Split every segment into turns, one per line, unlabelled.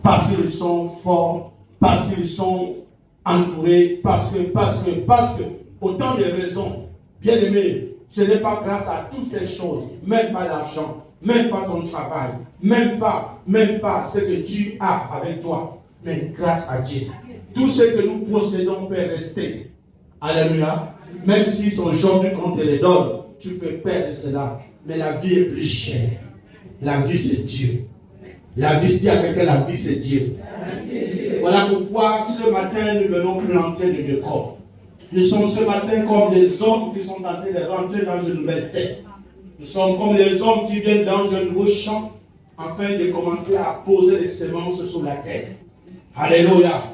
Parce qu'ils sont forts, parce qu'ils sont entourés, parce que, autant de raisons. Bien aimé, ce n'est pas grâce à toutes ces choses, même pas l'argent, même pas ton travail, même pas ce que tu as avec toi, mais grâce à Dieu. Tout ce que nous possédons peut rester. Alléluia. Même si aujourd'hui qu'on te les donne, tu peux perdre cela. Mais la vie est plus chère. La vie c'est Dieu. La vie, dis à quelqu'un, la vie c'est Dieu. Voilà pourquoi ce matin nous venons planter le décor. Nous sommes ce matin comme les hommes qui sont en train de rentrer dans une nouvelle terre. Nous sommes comme les hommes qui viennent dans un nouveau champ afin de commencer à poser les semences sur la terre. Alléluia.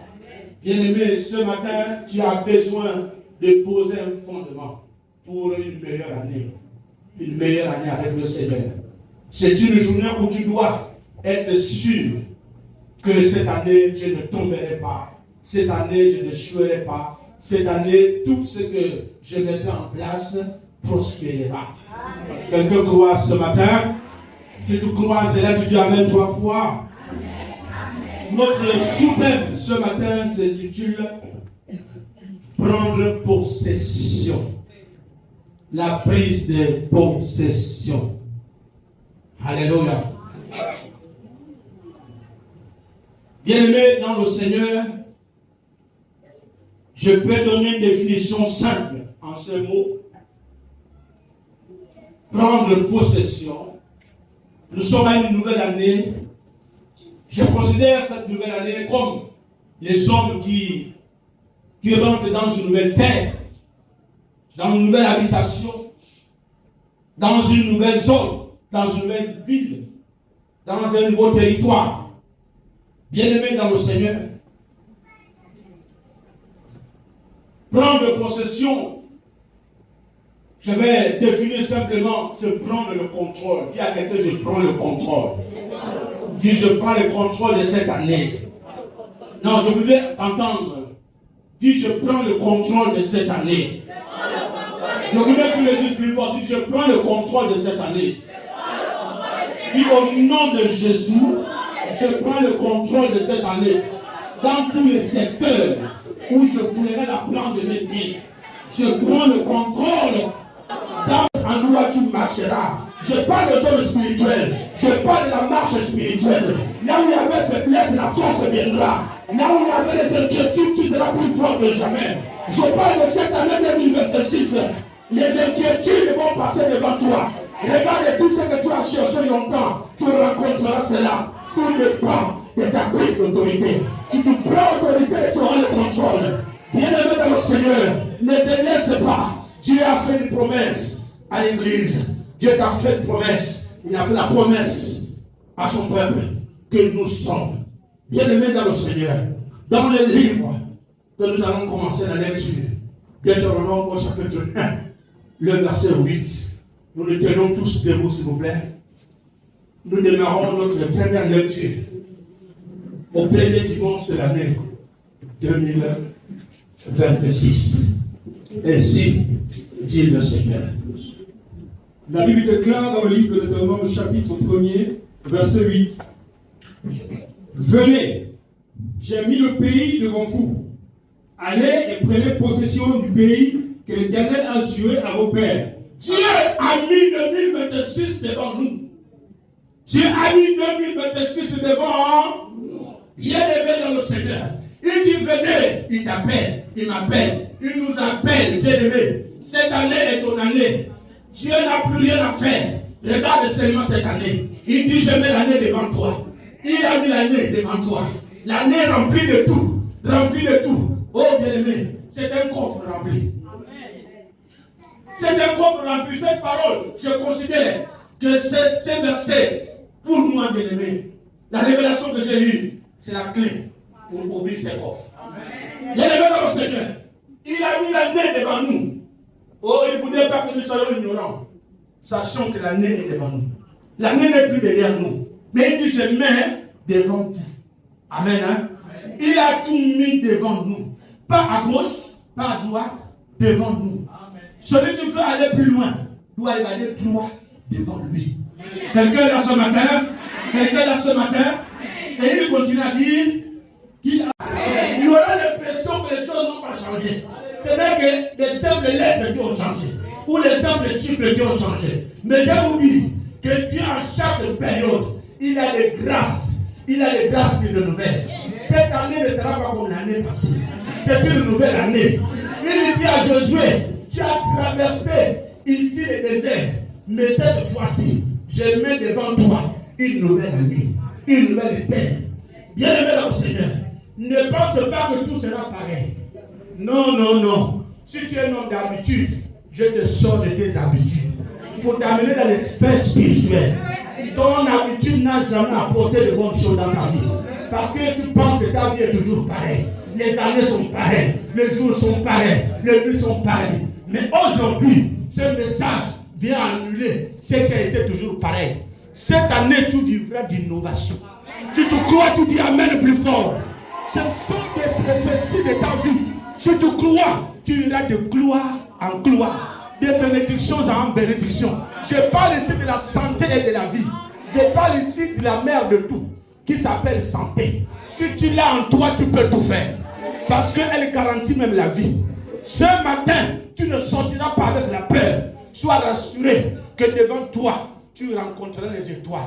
Bien-aimé, ce matin, tu as besoin de poser un fondement pour une meilleure année. Une meilleure année avec le Seigneur. C'est une journée où tu dois être sûr que cette année, je ne tomberai pas. Cette année, je ne n'échouerai pas. Cette année, tout ce que je mettrai en place prospérera. Quelqu'un croit ce matin? Si tu crois, c'est là que tu dis Amen 3 fois. Notre sous-thème ce matin s'intitule Prendre possession. La prise de possession. Alléluia. Bien-aimé dans le Seigneur, je peux donner une définition simple en ce mot. Prendre possession. Nous sommes à une nouvelle année. Je considère cette nouvelle année comme les hommes qui rentrent dans une nouvelle terre, dans une nouvelle habitation, dans une nouvelle zone, dans une nouvelle ville, dans un nouveau territoire. Bien-aimés dans le Seigneur, prendre possession, je vais définir simplement, c'est prendre le contrôle. Dis à quelqu'un, je prends le contrôle. Dis, je prends le contrôle de cette année. Non, je voudrais entendre. Dis, je prends le contrôle de cette année. Je voudrais que tu le dises plus fort. Dis, je prends le contrôle de cette année. Dis, au nom de Jésus, je prends le contrôle de cette année. Dans tous les secteurs où je fouillerai la plante de mes pieds, je prends le contrôle. Dans l'endroit où tu marcheras. Je parle de zone spirituelle. Je parle de la marche spirituelle. Là où il y avait faiblesse, la force viendra. Là où il y avait des inquiétudes, tu seras plus fort que jamais. Je parle de cette année 2026. Les inquiétudes vont passer devant toi. Regarde tout ce que tu as cherché longtemps. Tu rencontreras cela. Tout dépend de ta prise d'autorité. Si tu prends l'autorité, tu auras le contrôle. Bien-aimé dans le Seigneur, ne délaisse pas. Dieu a fait une promesse à l'église. Dieu t'a fait une promesse. Il a fait la promesse à son peuple que nous sommes bien-aimés dans le Seigneur. Dans le livre que nous allons commencer la lecture, Deutéronome au chapitre 1, le verset 8. Nous nous tenons tous debout, s'il vous plaît. Nous démarrons notre première lecture au premier dimanche de l'année 2026. Ainsi dit le Seigneur.
La Bible déclare dans le livre de Deutéronome, chapitre 1er, verset 8. Venez, j'ai mis le pays devant vous. Allez et prenez possession du pays que l'Éternel a juré à vos pères.
Dieu a mis 2026 devant nous. Dieu a mis 2026 devant nous. Bien-aimé dans le Seigneur. Il dit venez, il t'appelle, il m'appelle, il nous appelle, bien-aimé. Cette année est ton année. Dieu n'a plus rien à faire. Regarde seulement cette année. Il dit je mets l'année devant toi. Il a mis l'année devant toi. L'année remplie de tout. Remplie de tout. Oh bien-aimé, c'est un coffre rempli. C'est un corps rempli. Cette parole, je considère que ces versets, pour moi, bien-aimé, la révélation que j'ai eue, c'est la clé pour ouvrir ses coffres. Bien-aimé dans le Seigneur, il a mis l'année devant nous. Oh, il ne voudrait pas que nous soyons ignorants. Sachant que l'année est devant nous. L'année n'est plus derrière nous. Mais il dit, je mets devant vous. Amen. Hein? Il a tout mis devant nous. Pas à gauche, pas à droite, devant nous. Amen. Celui qui veut aller plus loin, doit aller plus loin devant lui. Quelqu'un là ce matin, quelqu'un là ce matin, et il continue à dire qu'il il y aura l'impression que les choses n'ont pas changé. C'est vrai que les simples lettres qui ont changé, ou les simples chiffres qui ont changé. Mais je vous dis que Dieu, à chaque période, il a des grâces. Il a des grâces qui renouvellent. Cette année ne sera pas comme l'année passée. C'est une nouvelle année. Il dit à Josué, tu as traversé ici le désert. Mais cette fois-ci, je mets devant toi une nouvelle année. Une nouvelle terre. Bien-aimé dans le Seigneur, ne pense pas que tout sera pareil. Non, non, non. Si tu es un homme d'habitude, je te sors de tes habitudes pour t'amener dans les sphères spirituelles. Ton habitude n'a jamais apporté de bonnes choses dans ta vie. Parce que tu penses que ta vie est toujours pareille. Les années sont pareilles, les jours sont pareils, les nuits sont pareilles. Mais aujourd'hui, ce message vient annuler ce qui a été toujours pareil. Cette année, tu vivras d'innovation. Si tu crois, tu dis Amen plus fort. Ce sont des prophéties de ta vie. Si tu crois, tu iras de gloire en gloire, de bénédiction en bénédiction. Je parle ici de la santé et de la vie. Je parle ici de la mère de tout, qui s'appelle santé. Si tu l'as en toi, tu peux tout faire. Parce qu'elle garantit même la vie. Ce matin, tu ne sortiras pas avec la peur. Sois rassuré que devant toi, tu rencontreras les étoiles.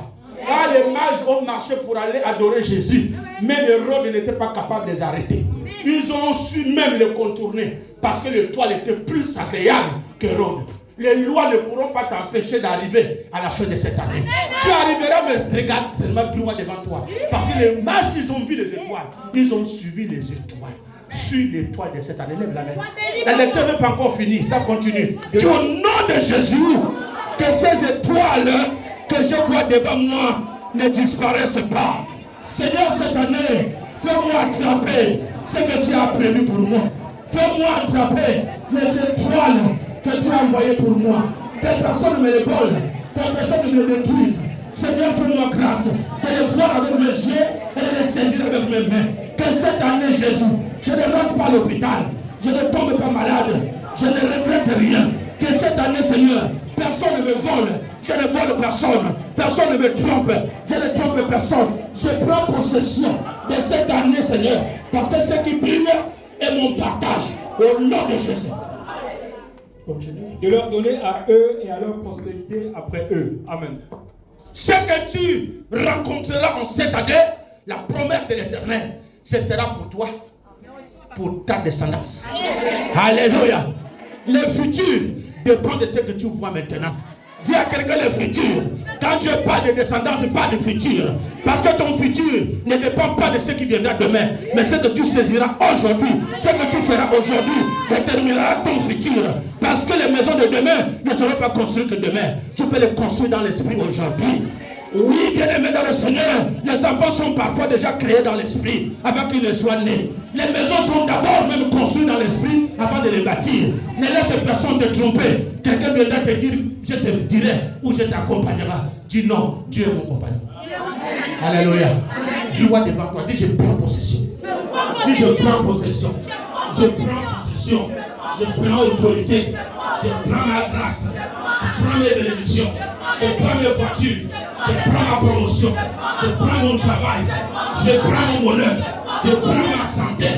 Quand les mages ont marché pour aller adorer Jésus, mais Hérode n'était pas capable de les arrêter. Ils ont su même les contourner parce que l'étoile était plus agréable qu'Hérode. Les lois ne pourront pas t'empêcher d'arriver à la fin de cette année. Tu arriveras, mais regarde seulement plus loin devant toi. Parce que les mages, ils ont vu les étoiles. Ils ont suivi les étoiles. Suis l'étoile de cette année. Lève la main. La lecture n'est pas encore finie. Ça continue. Dis au nom de Jésus, que ces étoiles que je vois devant moi ne disparaissent pas. Seigneur, cette année, fais-moi attraper ce que tu as prévu pour moi. Fais-moi attraper les étoiles que tu as envoyées pour moi. Que personne ne me les vole, que personne ne me les détruise. Seigneur, fais-moi grâce de les voir avec mes yeux et de les saisir avec mes mains. Que cette année, Jésus, je ne rentre pas à l'hôpital, je ne tombe pas malade, je ne regrette rien. Que cette année, Seigneur, personne ne me vole, je ne vole personne, personne ne me trompe, je ne trompe personne. Je prends possession de cette année, Seigneur, parce que ce qui brille est mon partage, au nom de Jésus. Continue.
De leur donner à eux et à leur prospérité après eux. Amen.
Ce que tu rencontreras en cette année, la promesse de l'Éternel, ce sera pour toi, pour ta descendance. Alléluia. Le futur dépend de ce que tu vois maintenant. Dis à quelqu'un le futur. Quand Dieu parle de descendance, il parle du futur. Parce que ton futur ne dépend pas de ce qui viendra demain. Mais ce que tu saisiras aujourd'hui, ce que tu feras aujourd'hui, déterminera ton futur. Parce que les maisons de demain ne seront pas construites que demain. Tu peux les construire dans l'esprit aujourd'hui. Oui, bien-aimés dans le Seigneur, les enfants sont parfois déjà créés dans l'esprit avant qu'ils ne soient nés. Les maisons sont d'abord même construites dans l'esprit avant de les bâtir. Ne laisse personne te tromper. Quelqu'un viendra te dire, je te dirai ou je t'accompagnerai. Dis non, Dieu est mon compagnon. Alléluia. Dis-moi devant toi, dis je prends possession. Dis je prends possession. Je prends possession. Je prends autorité. Je prends ma grâce. Je prends mes bénédictions. Je prends mes voitures. Je prends ma promotion. Je prends mon travail. Je prends mon bonheur. Je prends ma santé.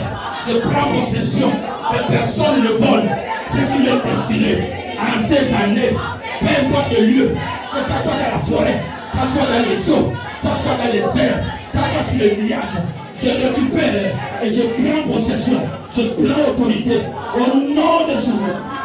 Je prends possession. Que personne ne vole ce qui m'est destiné en cette année. Peu importe le lieu, que ce soit dans la forêt, que ce soit dans les eaux, que ce soit dans les airs, que ce soit sur les nuages. Je récupère et je prends possession. Je prends autorité au nom de Jésus.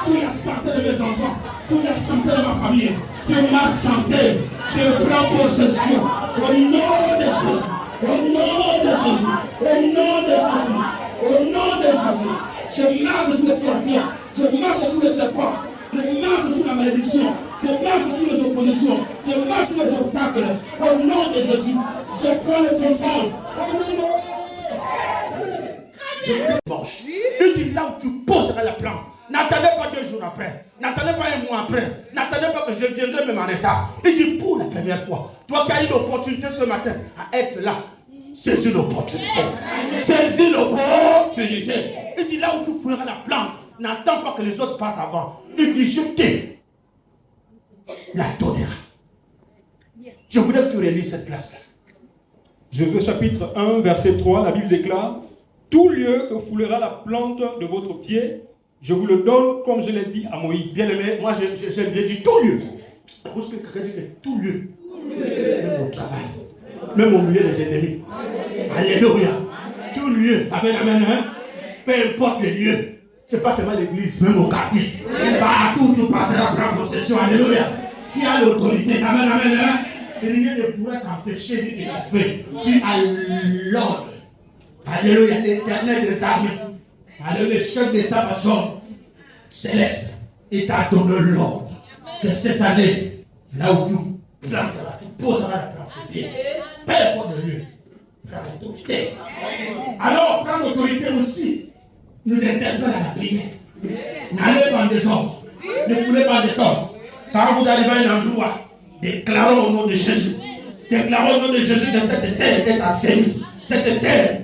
Sur la santé de mes enfants, sur la santé de ma famille, sur ma santé, je prends possession au nom de Jésus. Au nom de Jésus. Au nom de Jésus. Au nom de Jésus. Je marche sur les scorpions. Je marche sur les serpents. Je Je marche sur la malédiction. Je marche sur les oppositions. Je marche sur les obstacles. Au nom de Jésus, je prends le contrôle. Il dit là où tu poseras la plante. N'attendez pas 2 jours après. N'attendez pas 1 mois après. N'attendez pas que je viendrai même en retard. Il dit pour la première fois. Toi qui as eu l'opportunité ce matin à être là, saisis l'opportunité. Saisis l'opportunité. Il dit là où tu feras la plante. N'attends pas que les autres passent avant. Il dit je t'ai la donnera. Je voudrais que tu relises cette place-là.
Josué chapitre 1, verset 3, la Bible déclare: tout lieu que foulera la plante de votre pied, je vous le donne comme je l'ai dit à Moïse.
Bien aimé, moi j'aime bien dire tout lieu. Parce que quelqu'un dit que tout lieu, même au travail, même au milieu des ennemis. Alléluia. Tout lieu. Amen, amen. Hein? Peu importe les lieux. C'est pas seulement l'église, même au quartier. Partout tu passeras prendre possession. Alléluia. Tu as l'autorité. Amen, amen. Hein? Rien ne pourra t'empêcher de t'étouffer. Tu as l'ordre. Alléluia. L'Éternel des armées. Alléluia. Le chef d'état-major céleste. Il t'a donné l'ordre. Que cette année, là où tu planteras, tu poseras la plante de pied. Peu importe le lieu. Prends l'autorité. Alors, prends l'autorité aussi. Nous interpelle à la prière. N'allez pas en désordre. Ne foulez pas en désordre. Quand vous arrivez à un endroit, déclarons au nom de Jésus. Déclarons au nom de Jésus que cette terre est assainie. Cette terre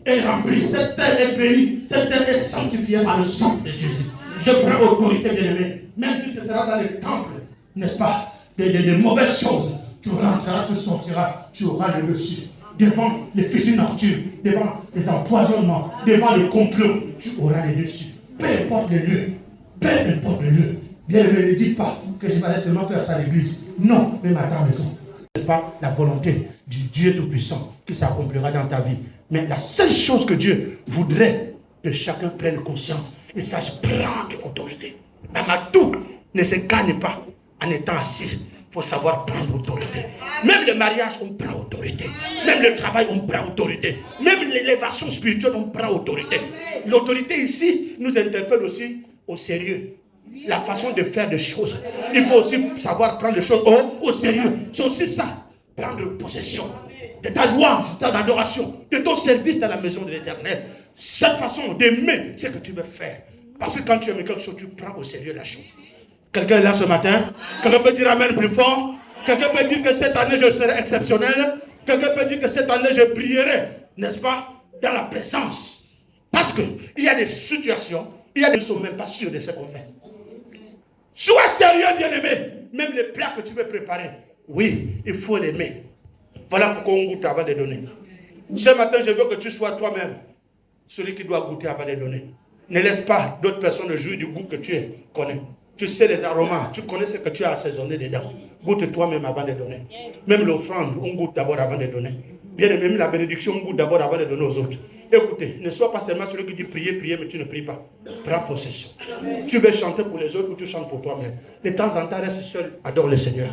est remplie. Cette terre est bénie. Cette terre est sanctifiée par le sang de Jésus. Je prends autorité, bien-aimé. Même si ce sera dans le temple, n'est-ce pas, de mauvaises choses. Tu rentreras, tu sortiras, tu auras le dessus. Devant les fusils nocturnes, devant les empoisonnements, devant les complots, tu auras les dessus. Peu importe le lieu, peu importe le lieu. Bien, ne dites pas que je vais seulement faire ça à l'église. Non, même à ta maison. Ce n'est pas la volonté du Dieu Tout-Puissant qui s'accomplira dans ta vie. Mais la seule chose que Dieu voudrait que chacun prenne conscience et sache prendre autorité. Même à tout ne se gagne pas en étant assis. Il faut savoir prendre autorité. Même le mariage, on prend autorité. Même le travail, on prend autorité. Même l'élévation spirituelle, on prend autorité. L'autorité ici nous interpelle aussi au sérieux. La façon de faire des choses. Il faut aussi savoir prendre les choses au sérieux. C'est aussi ça. Prendre possession de ta louange, de ton adoration, de ton service dans la maison de l'Éternel. Cette façon d'aimer ce que tu veux faire. Parce que quand tu aimes quelque chose, tu prends au sérieux la chose. Quelqu'un est là ce matin? Quelqu'un peut dire amen plus fort? Quelqu'un peut dire que cette année je serai exceptionnel? Quelqu'un peut dire que cette année je brillerai, n'est-ce pas, dans la présence? Parce qu'il y a des situations, il y a des choses même pas sûres de ce qu'on fait. Sois sérieux, bien-aimé. Même les plats que tu veux préparer, oui, il faut l'aimer. Voilà pourquoi on goûte avant de donner. Ce matin, je veux que tu sois toi-même celui qui doit goûter avant de donner. Ne laisse pas d'autres personnes jouir du goût que tu connais. Tu sais les aromas, tu connais ce que tu as assaisonné dedans. Goûte toi-même avant de donner. Même l'offrande, on goûte d'abord avant de donner. Bien aimé, même la bénédiction, on goûte d'abord avant de donner aux autres. Écoutez, ne sois pas seulement celui qui dit prier, prier, mais tu ne pries pas. Prends possession. Tu veux chanter pour les autres ou tu chantes pour toi-même. De temps en temps, reste seul, adore le Seigneur.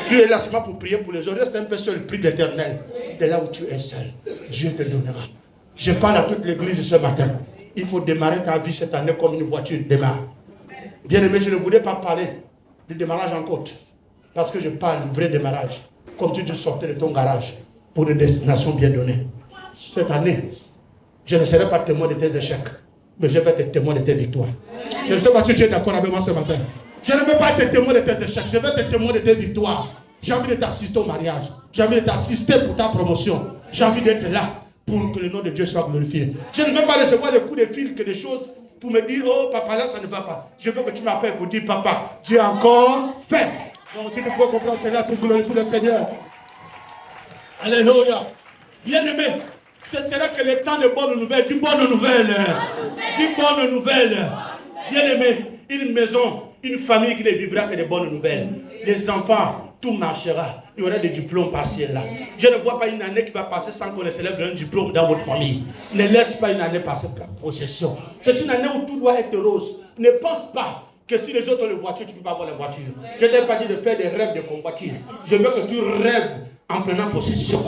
Tu es là seulement pour prier pour les autres, reste un peu seul, prie l'Éternel. De là où tu es seul, Dieu te donnera. Je parle à toute l'église ce matin. Il faut démarrer ta vie cette année comme une voiture démarre. Bien aimé, je ne voulais pas parler de démarrage en côte. Parce que je parle du vrai démarrage. Comme tu sortais de ton garage pour une destination bien donnée. Cette année, je ne serai pas témoin de tes échecs. Mais je vais être témoin de tes victoires. Je ne sais pas si tu es d'accord avec moi ce matin. Je ne veux pas être témoin de tes échecs. Je vais être témoin de tes victoires. J'ai envie de t'assister au mariage. J'ai envie de t'assister pour ta promotion. J'ai envie d'être là pour que le nom de Dieu soit glorifié. Je ne veux pas recevoir des coups de fil que des choses pour me dire, oh papa là ça ne va pas. Je veux que tu m'appelles pour dire, papa, Dieu a encore fait. Donc si tu peux comprendre cela, tu glorifies le Seigneur. Alléluia. Bien aimé, ce sera que le temps de bonnes nouvelles. Dis bonnes nouvelles. Dis bonnes nouvelles. Bien aimé, une maison, une famille qui ne vivra que de bonnes nouvelles. Les enfants, tout marchera. Il y aura des diplômes partiels là. Je ne vois pas une année qui va passer sans qu'on ne célèbre un diplôme dans votre famille. Ne laisse pas une année passer par possession. C'est une année où tout doit être rose. Ne pense pas que si les autres ont les voitures, tu ne peux pas avoir la voiture. Je ne t'ai pas dit de faire des rêves de convoitise. Je veux que tu rêves en prenant possession.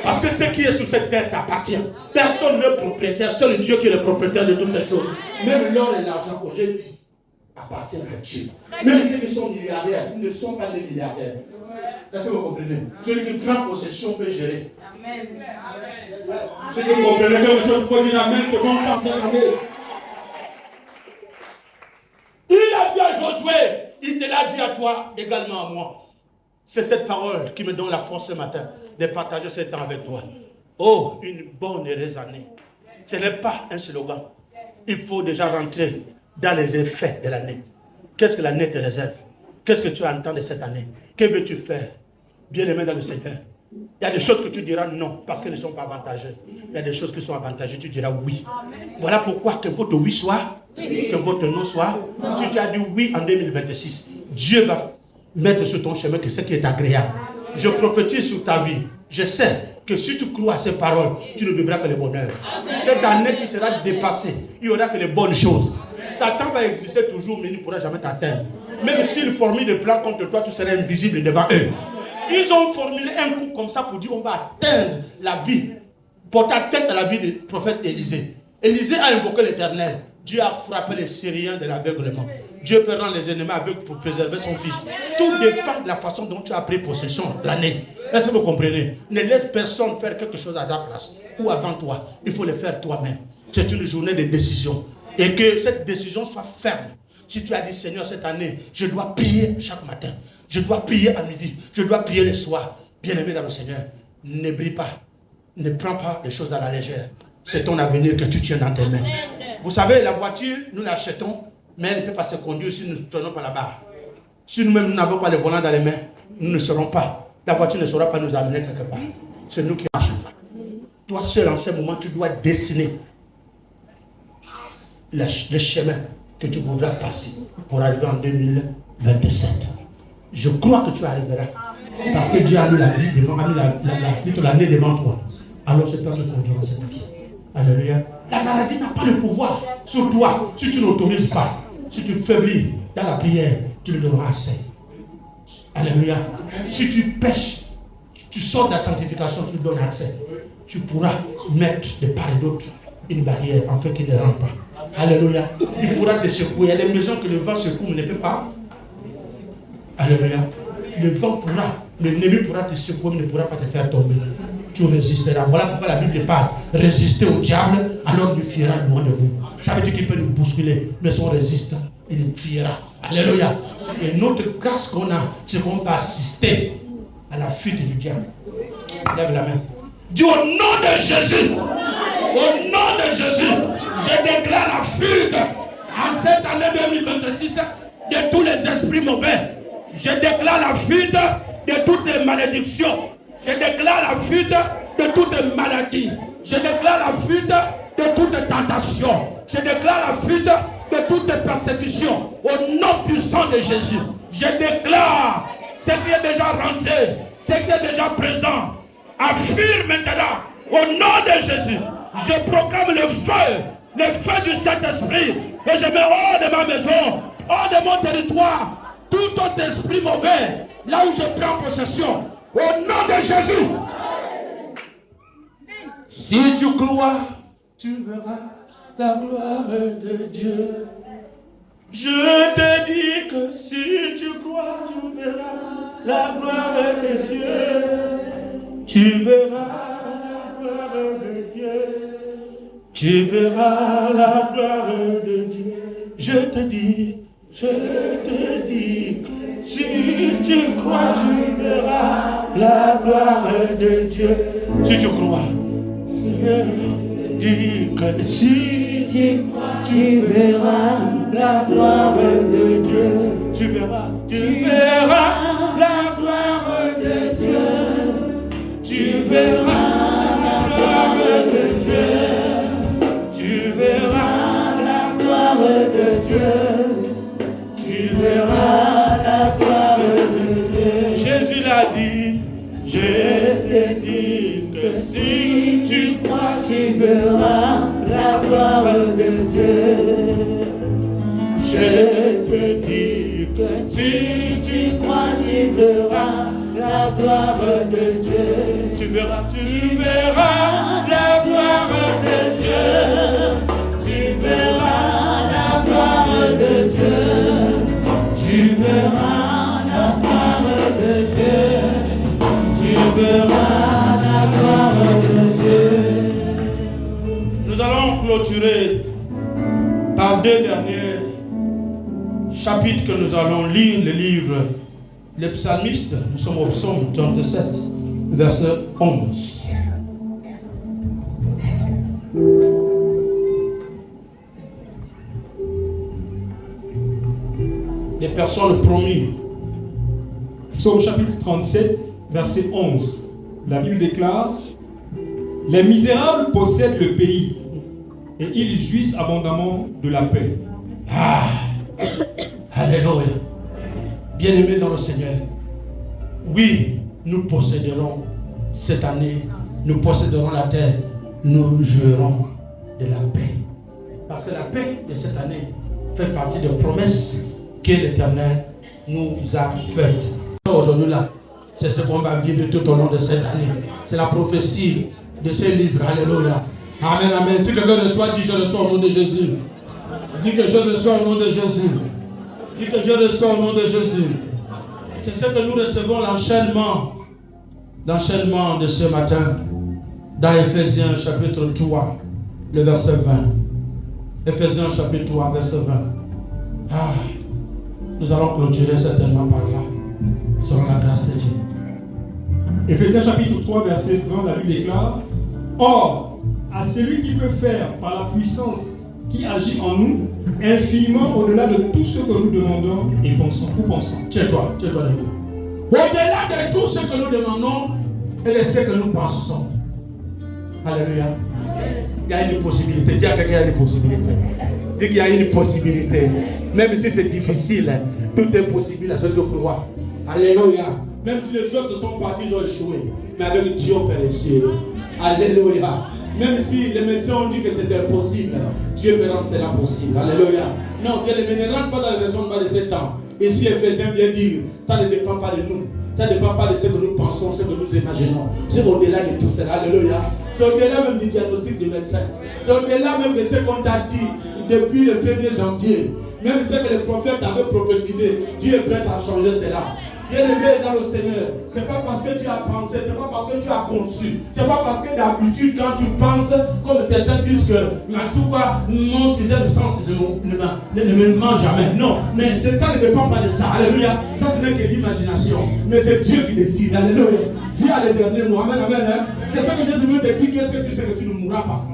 Parce que ce qui est sur cette terre t'appartient. Personne n'est propriétaire. Seul Dieu qui est le propriétaire de toutes ces choses. Même l'or et l'argent, j'ai dit. appartiennent à Dieu. Même ceux qui sont milliardaires, ils ne sont pas des milliardaires. Est-ce que vous comprenez? Celui qui prend possession peut gérer. Amen. Ceux qui comprenez quelque chose, vous pouvez dire Amen, c'est bon dans cette année. Il a dit à Josué, il te l'a dit à toi, également à moi. C'est cette parole qui me donne la force ce matin de partager ce temps avec toi. Oh, une bonne et heureuse année. Ce n'est pas un slogan. Il faut déjà rentrer dans les effets de l'année. Qu'est-ce que l'année te réserve? Qu'est-ce que tu entends de cette année? Que veux-tu faire? Bien-aimé dans le Seigneur. Il y a des choses que tu diras non parce qu'elles ne sont pas avantageuses. Il y a des choses qui sont avantageuses, tu diras oui. Voilà pourquoi que votre oui soit, que votre non soit. Si tu as dit oui en 2026, Dieu va mettre sur ton chemin que ce qui est agréable. Je prophétise sur ta vie. Je sais que si tu crois à ces paroles, tu ne vivras que le bonheur. Cette année, tu seras dépassé. Il n'y aura que les bonnes choses. Satan va exister toujours, mais il ne pourra jamais t'atteindre. Même s'il formule des plans contre toi, tu seras invisible devant eux. Ils ont formulé un coup comme ça pour dire on va atteindre la vie, porter tête à la vie du prophète Élisée. Élisée a invoqué l'Éternel. Dieu a frappé les Syriens de l'aveuglement. Dieu peut rendre les ennemis aveugles pour préserver son fils. Tout dépend de la façon dont tu as pris possession l'année. Est-ce que vous comprenez? Ne laisse personne faire quelque chose à ta place ou avant toi. Il faut le faire toi-même. C'est une journée de décision. Et que cette décision soit ferme. Si tu as dit, Seigneur, cette année, je dois prier chaque matin. Je dois prier à midi. Je dois prier le soir. Bien-aimé dans le Seigneur, ne brille pas. Ne prends pas les choses à la légère. C'est ton avenir que tu tiens dans tes mains. Vous savez, la voiture, nous l'achetons, mais elle ne peut pas se conduire si nous ne prenons pas la barre. Si nous-mêmes n'avons pas le volant dans les mains, nous ne serons pas. La voiture ne saura pas nous amener quelque part. C'est nous qui marchons. Toi seul, en ce moment, tu dois dessiner le chemin que tu voudras passer pour arriver en 2027. Je crois que tu arriveras. Parce que Dieu a mis la vie devant, a mis l'année devant toi. Alors c'est toi qui conduiras cette vie. Alléluia. La maladie n'a pas le pouvoir sur toi si tu n'autorises pas. Si tu faiblis dans la prière, tu le donneras assez. Alléluia. Si tu pêches, tu sors de la sanctification, tu lui donnes accès. Tu pourras mettre de part et d'autre une barrière afin qu'il ne rentre pas. Alléluia. Il pourra te secouer. Il y a des maisons que le vent secoue mais ne peut pas. Alléluia. Le vent pourra, l'ennemi pourra te secouer mais ne pourra pas te faire tomber. Tu résisteras. Voilà pourquoi la Bible parle. Résister au diable, alors il fuira loin de vous. Ça veut dire qu'il peut nous bousculer, mais si on résiste, il fuira. Alléluia. Et notre grâce qu'on a, c'est qu'on peut assister à la fuite du diable. Lève la main. Dis au nom de Jésus. Au nom de Jésus, je déclare la fuite en cette année 2026 de tous les esprits mauvais. Je déclare la fuite de toutes les malédictions. Je déclare la fuite de toutes les maladies. Je déclare la fuite de toutes les tentations. Je déclare la fuite de toutes les persécutions. Au nom puissant de Jésus, je déclare ce qui est déjà rentré, ce qui est déjà présent, à fuir maintenant. Au nom de Jésus, je proclame le feu du Saint-Esprit. Et je mets hors de ma maison, hors de mon territoire, tout autre esprit mauvais, là où je prends possession. Au nom de Jésus. Si tu crois, tu verras la gloire de Dieu. Je te dis que si tu crois, tu verras la gloire de Dieu. Tu verras la gloire de Dieu. Tu verras la gloire de Dieu. Je te dis que si tu crois, tu verras la gloire de Dieu. Si tu crois, dis que si tu crois, tu verras la gloire de Dieu. Tu verras la gloire de Dieu. Tu verras la gloire de Dieu. Tu verras la gloire de Dieu. Tu verras la gloire de Dieu. Jésus l'a dit. Je te dis que si tu crois, tu verras la gloire de Dieu. Je te dis que si tu crois, tu verras la gloire de Dieu. Tu verras la gloire de Dieu. Tu verras la gloire de Dieu. clôturer par deux derniers chapitres que nous allons lire, le livre Les Psalmistes. Nous sommes au psaume 37, verset 11. Les personnes promues.
Psaume chapitre 37, verset 11. La Bible déclare: les misérables possèdent le pays et ils jouissent abondamment de la paix.
Ah, alléluia. Bien-aimés dans le Seigneur, oui, nous posséderons cette année, nous posséderons la terre, nous jouirons de la paix. Parce que la paix de cette année fait partie des promesses que l'Éternel nous a faites. Aujourd'hui là, c'est ce qu'on va vivre tout au long de cette année. C'est la prophétie de ce livre. Alléluia. Amen, amen. Si quelqu'un reçoit, dis: je reçois au nom de Jésus. Dis que je reçois au nom de Jésus. Dis que je reçois au nom de Jésus. C'est ce que nous recevons, l'enchaînement de ce matin dans Ephésiens chapitre 3, le verset 20. Ephésiens chapitre 3, verset 20. Ah, nous allons clôturer certainement par là, selon la grâce de Dieu.
Ephésiens chapitre 3, verset 20, la Bible déclare: or, à celui qui peut faire par la puissance qui agit en nous, infiniment au-delà de tout ce que nous demandons et pensons. Ou pensons.
Tiens-toi le mot. Au-delà de tout ce que nous demandons et de ce que nous pensons. Alléluia. Il y a une possibilité. Dis à quelqu'un: il y a une possibilité. Dis qu'il y a une possibilité. Même si c'est difficile, tout est possible à ceux qui croient. Alléluia. Même si les autres sont partis, ils ont échoué. Mais avec Dieu, on peut réussir. Alléluia. Même si les médecins ont dit que c'était impossible, Dieu peut rendre cela possible. Alléluia. Non, Dieu ne rentre pas dans les raisonnements de ce temps. Ici, Ephésiens vient dire, ça ne dépend pas de nous. Ça ne dépend pas de ce que nous pensons, ce que nous imaginons. C'est au-delà de tout cela. Alléluia. C'est au-delà même du diagnostic du médecin. C'est au-delà même de ce qu'on t'a dit depuis le 1er janvier. Même ce que les prophètes avaient prophétisé, Dieu est prêt à changer cela. Bien-aimé dans le Seigneur, ce n'est pas parce que tu as pensé, ce n'est pas parce que tu as conçu, ce n'est pas parce que d'habitude quand tu penses, comme certains disent que en tout cas, mon sixième sens ne me ment jamais. Non, mais ça ne dépend pas de ça. Alléluia. Ça, ce n'est que l'imagination. Mais c'est Dieu qui décide. Alléluia. Dieu a le dernier mot. Amen, amen. Hein? C'est ça que Jésus veut te dire. Qu'est-ce que tu sais que tu ne mourras pas?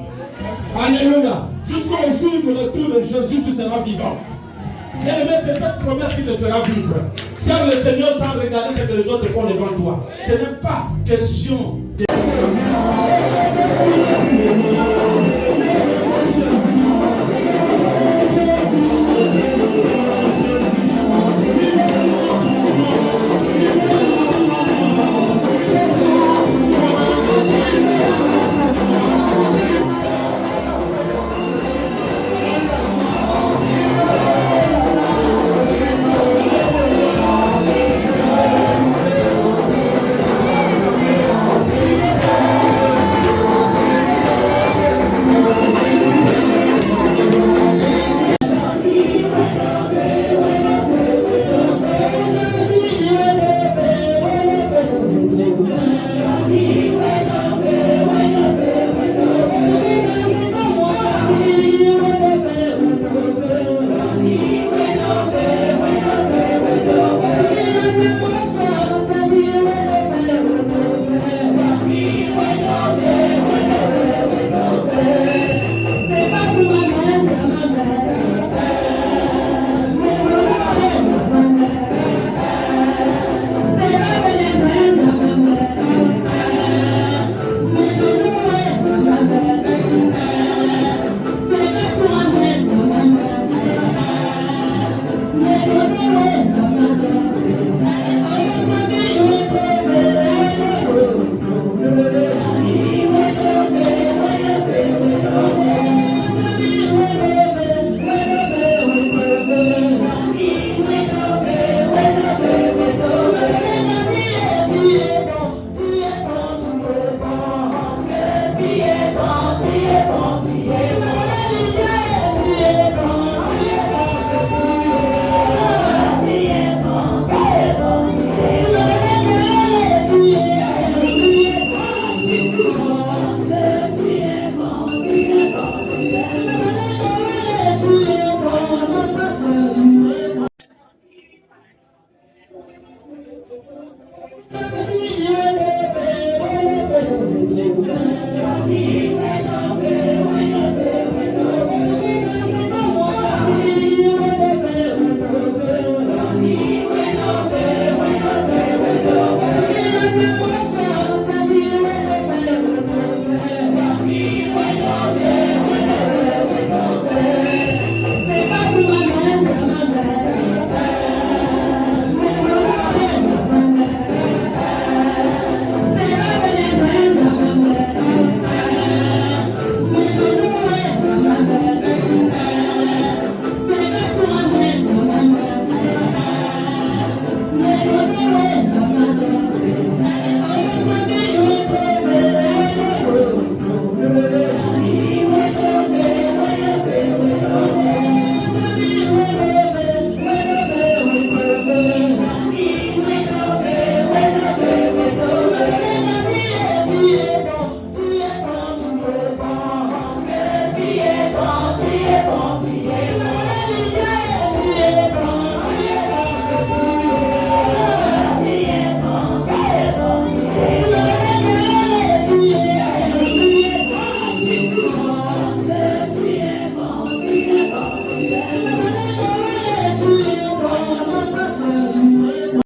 Alléluia. Jusqu'au jour du retour de Jésus, tu seras vivant. Mais c'est cette promesse qui te fera vivre. Serve le Seigneur sans regarder ce que les autres font devant toi. Ce n'est pas question de...